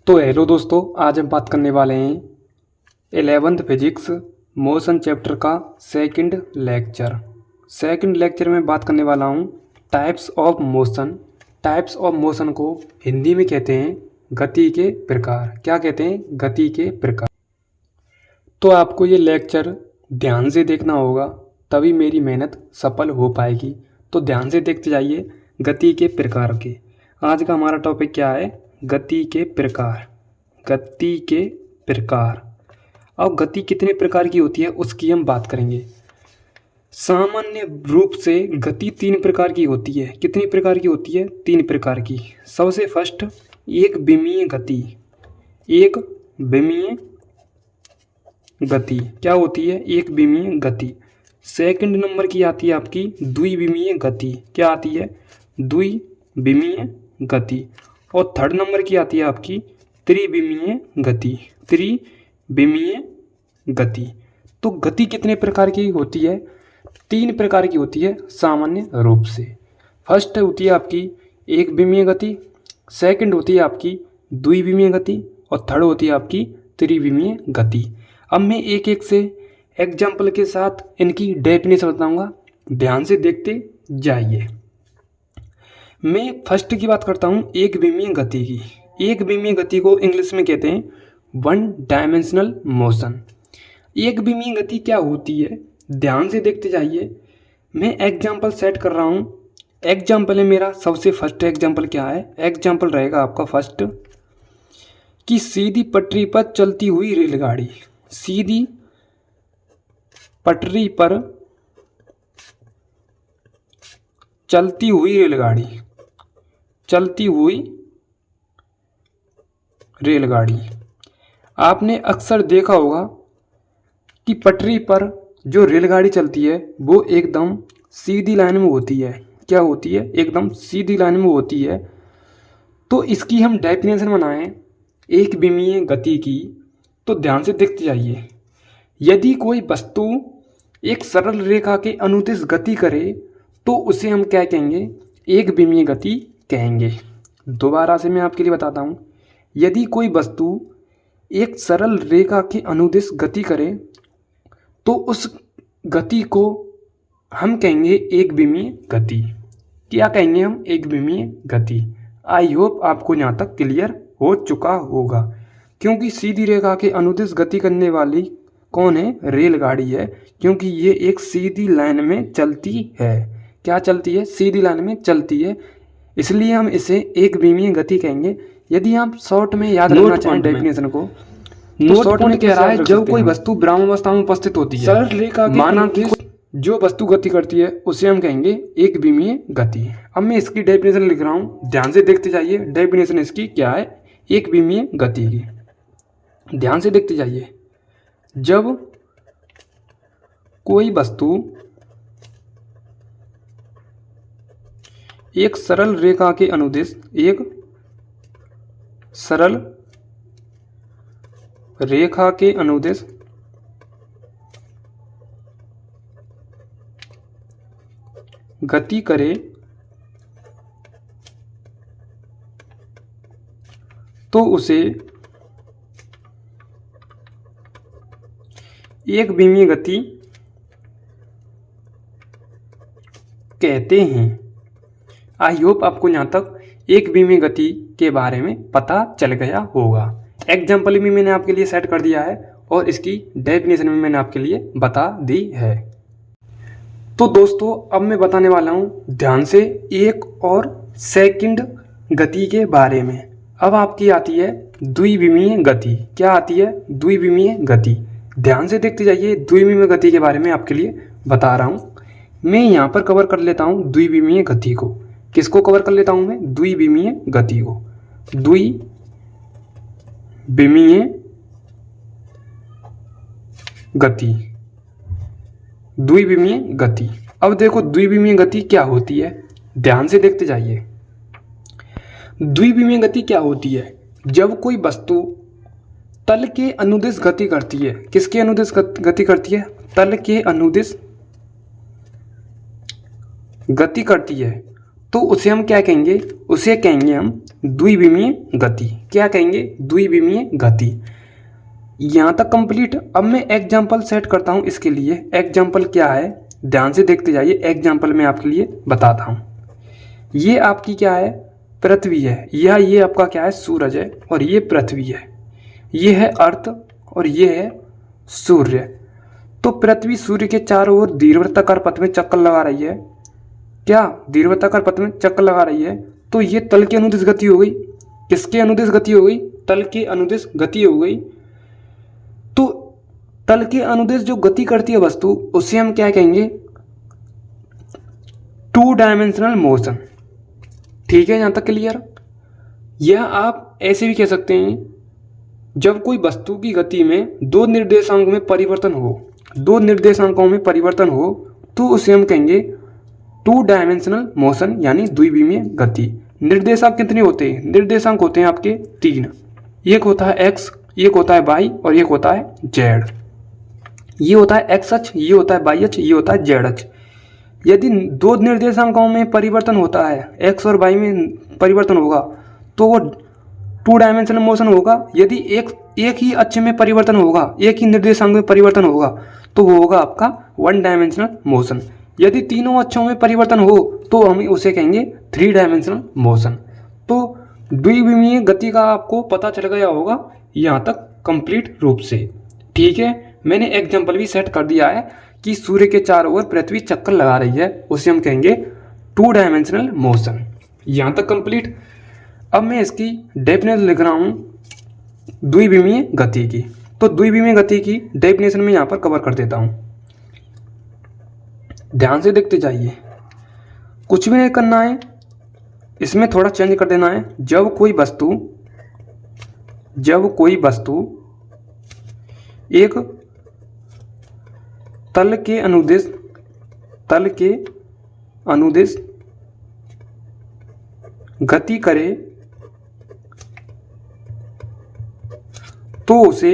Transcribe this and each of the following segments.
तो हेलो दोस्तों, आज हम बात करने वाले हैं 11th फिजिक्स मोशन चैप्टर का सेकंड लेक्चर में बात करने वाला हूँ types of motion. Types of motion को हिंदी में कहते हैं गति के प्रकार। क्या कहते हैं? गति के प्रकार। तो आपको ये लेक्चर ध्यान से देखना होगा, तभी मेरी मेहनत सफल हो पाएगी। तो ध्यान से देखते जाइए गति के प्रकार के। आज का हमारा टॉपिक क्या है? गति के प्रकार। गति के प्रकार। अब गति कितने प्रकार की होती है उसकी हम बात करेंगे। सामान्य रूप से गति 3 प्रकार की होती है। कितनी प्रकार की होती है? 3 प्रकार की। सबसे फर्स्ट एक विमीय गति। एक विमीय गति क्या होती है? एक विमीय गति। सेकंड नंबर की आती है आपकी द्विविमीय गति। क्या आती है? द्विविमीय गति। और थर्ड नंबर की आती है आपकी त्रिविमीय गति। त्रिविमीय गति। तो गति कितने प्रकार की होती है? 3 प्रकार की होती है सामान्य रूप से। फर्स्ट होती है आपकी एक विमीय गति, सेकंड होती है आपकी द्विविमीय गति और थर्ड होती है आपकी त्रिविमीय गति। अब मैं एक एक से एग्जाम्पल के साथ इनकी डेफिनेशन बताऊंगा, ध्यान से देखते जाइए। मैं फर्स्ट की बात करता हूँ एक विमीय गति की। एक विमीय गति को इंग्लिश में कहते हैं वन डायमेंशनल मोशन। एक विमीय गति क्या होती है? ध्यान से देखते जाइए। मैं एग्जाम्पल सेट कर रहा हूँ। एग्जाम्पल है मेरा सबसे फर्स्ट एग्जाम्पल क्या है? एग्जाम्पल रहेगा आपका फर्स्ट कि सीधी पटरी पर चलती हुई रेलगाड़ी। सीधी पटरी पर चलती हुई रेलगाड़ी। चलती हुई रेलगाड़ी। आपने अक्सर देखा होगा कि पटरी पर जो रेलगाड़ी चलती है वो एकदम सीधी लाइन में होती है। क्या होती है? एकदम सीधी लाइन में होती है। तो इसकी हम डेफिनेशन बनाएं एक विमीय गति की, तो ध्यान से देखते जाइए। यदि कोई वस्तु एक सरल रेखा के अनुदिश गति करे तो उसे हम क्या कहेंगे? एक विमीय गति कहेंगे। दोबारा से मैं आपके लिए बताता हूँ। यदि कोई वस्तु एक सरल रेखा के अनुदिश गति करे तो उस गति को हम कहेंगे एक विमीय गति। क्या कहेंगे हम? एक विमीय गति। आई होप आपको यहाँ तक क्लियर हो चुका होगा, क्योंकि सीधी रेखा के अनुदिश गति करने वाली कौन है? रेलगाड़ी है, क्योंकि ये एक सीधी लाइन में चलती है। क्या चलती है? सीधी लाइन में चलती है, इसलिए हम इसे एक विमीय गति कहेंगे। यदि आप शॉर्ट में याद रखना चाहें डेफिनेशन को, तो शॉर्ट में कह रहा है जब कोई वस्तु ब्रह्मावस्था में उपस्थित होती है, सरल रेखा माना कि जो वस्तु गति करती है उसे हम कहेंगे एक विमीय गति। अब मैं इसकी डेफिनेशन लिख रहा हूँ, ध्यान से देखते जाइए। डेफिनेशन इसकी क्या है एक विमीय गति की? ध्यान से देखते जाइए। जब कोई वस्तु एक सरल रेखा के अनुदिश, एक सरल रेखा के अनुदिश गति करे तो उसे एक विमीय गति कहते हैं। आई होप आपको यहाँ तक एक विमीय गति के बारे में पता चल गया होगा। एग्जाम्पल भी मैंने आपके लिए सेट कर दिया है और इसकी डेफिनेशन भी मैंने आपके लिए बता दी है। तो दोस्तों अब मैं बताने वाला हूँ ध्यान से एक और सेकंड गति के बारे में। अब आपकी आती है द्विविमीय गति। क्या आती है? द्विविमीय गति। ध्यान से देखते जाइए। द्विविमीय गति के बारे में आपके लिए बता रहा हूँ। मैं यहाँ पर कवर कर लेता हूँ द्विविमीय गति को। किसको कवर कर लेता हूँ मैं? द्विविमीय गति को। द्विविमीय गति। द्विविमीय गति। अब देखो द्विविमीय गति क्या होती है, ध्यान से देखते जाइए। द्विविमीय गति क्या होती है? जब कोई वस्तु तल के अनुदिश गति करती है। किसके अनुदिश गति करती है? तल के अनुदिश गति करती है तो उसे हम क्या कहेंगे, उसे कहेंगे हम द्विविमीय गति। क्या कहेंगे, द्विविमीय गति। यहाँ तक कंप्लीट। अब मैं एग्जाम्पल सेट करता हूँ इसके लिए। एग्जाम्पल क्या है, ध्यान से देखते जाइए। एग्जाम्पल मैं आपके लिए बताता हूँ। ये आपकी क्या है, पृथ्वी है, या ये आपका क्या है, सूरज है, और ये पृथ्वी है। ये है अर्थ और ये है सूर्य। तो पृथ्वी सूर्य के चारों ओर दीर्घवृत्ताकार पथ में चक्कर लगा रही है। क्या, दीर्घवृत्ताकार पथ में चक्कर लगा रही है। तो ये तल की अनुदिश गति हो गई। किसके अनुदिश गति हो गई, तल की अनुदिश गति हो गई। तो तल के अनुदिश जो गति करती है वस्तु, उसे हम क्या कहेंगे, टू डायमेंशनल मोशन। ठीक है, यहां तक क्लियर। यह आप ऐसे भी कह सकते हैं, जब कोई वस्तु की गति में दो निर्देशांक में परिवर्तन हो, दो निर्देशांकों में परिवर्तन हो, तो उसे हम कहेंगे टू डायमेंशनल मोशन, यानी द्विविमीय गति। निर्देशांक कितने होते हैं, निर्देशांक होते हैं आपके 3। एक होता है x, एक होता है y और एक होता है z। ये होता है x अक्ष, ये होता है y अक्ष, ये होता है z अक्ष। यदि दो निर्देशांकों में परिवर्तन होता है, x और y में परिवर्तन होगा, तो वो टू डायमेंशनल मोशन होगा। यदि एक ही अक्ष में परिवर्तन होगा, एक ही निर्देशांक में परिवर्तन होगा, तो वो होगा आपका वन डायमेंशनल मोशन। यदि तीनों अक्षों में परिवर्तन हो, तो हम उसे कहेंगे 3 डायमेंशनल मोशन। तो द्विविमीय गति का आपको पता चल गया होगा यहाँ तक कंप्लीट रूप से। ठीक है, मैंने एग्जाम्पल भी सेट कर दिया है कि सूर्य के चारों ओर पृथ्वी चक्कर लगा रही है, उसे हम कहेंगे 2 डायमेंशनल मोशन। यहाँ तक कंप्लीट। अब मैं इसकी डेफिनेशन लिख रहा हूँ द्विविमीय गति की। तो द्विविमीय गति की डेफिनेशन में यहाँ पर कवर कर देता हूँ। ध्यान से देखते जाइए, कुछ भी नहीं करना है, इसमें थोड़ा चेंज कर देना है। जब कोई वस्तु एक तल के अनुदिश गति करे, तो उसे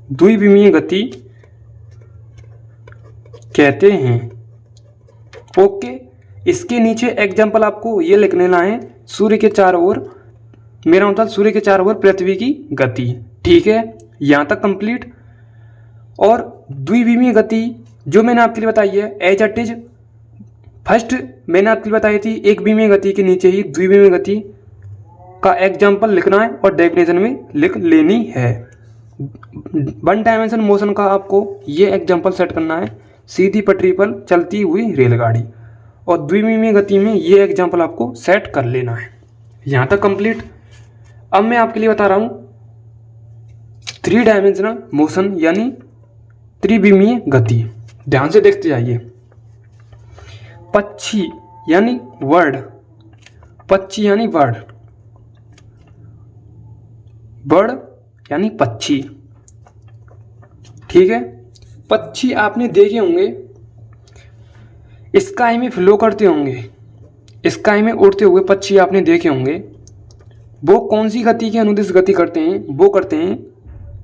द्विविमीय गति कहते हैं। ओके, इसके नीचे एग्जाम्पल आपको ये लिख लेना है, सूर्य के चारों ओर, मेरा मतलब सूर्य के चारों ओर पृथ्वी की गति। ठीक है, यहाँ तक कंप्लीट। और द्विविमीय गति जो मैंने आपके लिए बताई है एज इट इज, फर्स्ट मैंने आपके लिए बताई थी एक विमीय गति के नीचे ही द्विविमीय गति का एग्जाम्पल लिखना है और डेफिनेशन में लिख लेनी है। 1 डायमेंशन मोशन का आपको ये एग्जाम्पल सेट करना है, सीधी पटरी पर चलती हुई रेलगाड़ी, और द्विविमीय गति में ये एग्जाम्पल आपको सेट कर लेना है। यहाँ तक कंप्लीट। अब मैं आपके लिए बता रहा हूँ 3 डायमेंशनल मोशन यानी त्रिविमीय गति। ध्यान से देखते जाइए। पक्षी यानी बर्ड, पक्षी यानी बर्ड, बर्ड यानी पक्षी। ठीक है, पक्षी आपने देखे होंगे, स्काई में फ्लो करते होंगे, स्काई में उड़ते हुए पक्षी आपने देखे होंगे। वो कौन सी गति के अनुदिश गति करते हैं, वो करते हैं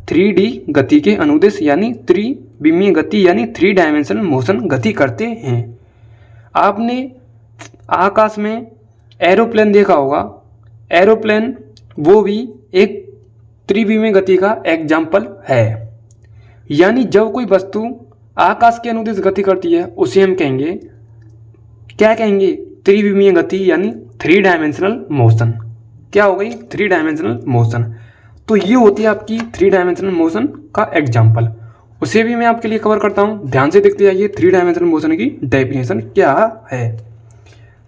3D गति के अनुदिश, यानी त्रिविमीय गति यानी 3 डायमेंशनल मोशन गति करते हैं। आपने आकाश में एरोप्लेन देखा होगा, एरोप्लेन वो भी एक त्रिविमीय गति का एग्जाम्पल है। यानी जब कोई वस्तु आकाश के अनुदिश गति करती है, उसे हम कहेंगे, क्या कहेंगे, त्रिविमीय गति यानी 3 डायमेंशनल मोशन। क्या हो गई, 3 डायमेंशनल मोशन। तो ये होती है आपकी 3 डायमेंशनल मोशन का एग्जाम्पल। उसे भी मैं आपके लिए कवर करता हूँ, ध्यान से देखते जाइए 3 डायमेंशनल मोशन की डेफिनेशन क्या है।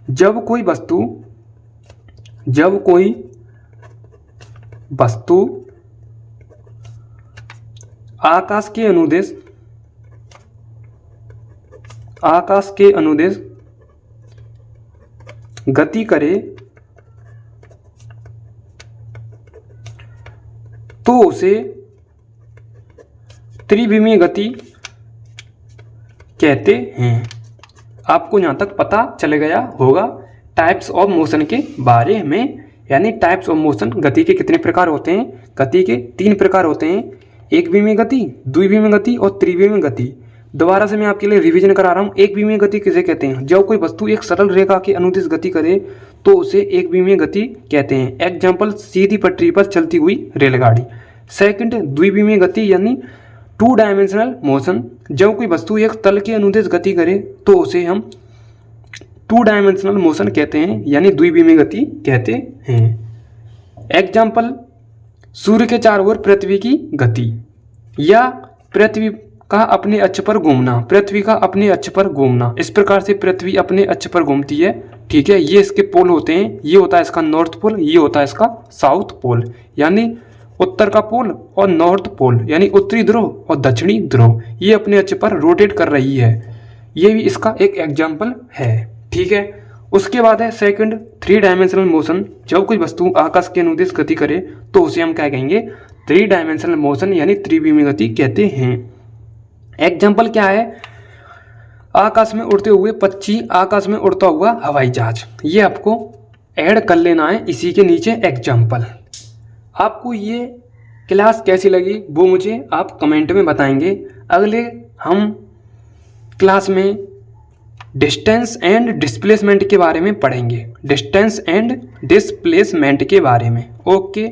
जब कोई वस्तु आकाश के अनुदिश गति करे, तो उसे त्रिविमीय गति कहते हैं। आपको यहाँ तक पता चल गया होगा टाइप्स ऑफ मोशन के बारे में, यानी टाइप्स ऑफ मोशन, गति के कितने प्रकार होते हैं। गति के 3 प्रकार होते हैं, एक विमीय गति, द्विविमीय गति और त्रिविमीय गति। दोबारा से मैं आपके लिए रिवीजन करा रहा हूँ। एक विमीय गति किसे कहते हैं? जब कोई वस्तु एक सरल रेखा के अनुदिश गति करे तो उसे एक विमीय गति कहते हैं। एग्जाम्पल, सीधी पटरी पर चलती हुई रेलगाड़ी। सेकंड, द्विविमीय गति यानी 2 डायमेंशनल मोशन। जब कोई वस्तु एक तल के अनुदिश गति करे तो उसे हम 2 डायमेंशनल मोशन कहते हैं, यानी द्विविमीय गति कहते हैं। एग्जाम्पल, सूर्य के चारों ओर पृथ्वी की गति, या पृथ्वी का अपने अक्ष पर घूमना, पृथ्वी का अपने अक्ष पर घूमना। इस प्रकार से पृथ्वी अपने अक्ष पर घूमती है, ठीक है। ये इसके पोल होते हैं, ये होता है इसका नॉर्थ पोल, ये होता है इसका साउथ पोल, यानी उत्तर का पोल और नॉर्थ पोल यानी उत्तरी ध्रुव और दक्षिणी ध्रुव, ये अपने अक्ष पर रोटेट कर रही है। ये भी इसका एक एग्जाम्पल है, ठीक है। उसके बाद है सेकंड, 3 डायमेंशनल मोशन। जब कोई वस्तु आकाश के अनुदिश गति करे तो उसे हम क्या कहेंगे? 3 डायमेंशनल मोशन यानी त्रिविमीय गति कहते हैं। एग्जाम्पल क्या है? आकाश में उड़ते हुए पक्षी, आकाश में उड़ता हुआ हवाई जहाज। ये आपको ऐड कर लेना है इसी के नीचे एग्जाम्पल। आपको ये क्लास कैसी लगी वो मुझे आप कमेंट में बताएंगे। अगले हम क्लास में डिस्टेंस एंड डिस्प्लेसमेंट के बारे में पढ़ेंगे, डिस्टेंस एंड डिस्प्लेसमेंट के बारे में, ओके।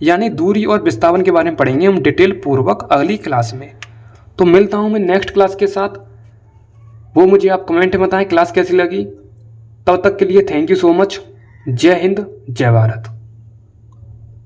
यानी दूरी और विस्थापन के बारे में पढ़ेंगे हम डिटेल पूर्वक अगली क्लास में। तो मिलता हूँ मैं नेक्स्ट क्लास के साथ, वो मुझे आप कमेंट में बताएं क्लास कैसी लगी। तब तक के लिए थैंक यू सो मच। जय हिंद, जय भारत।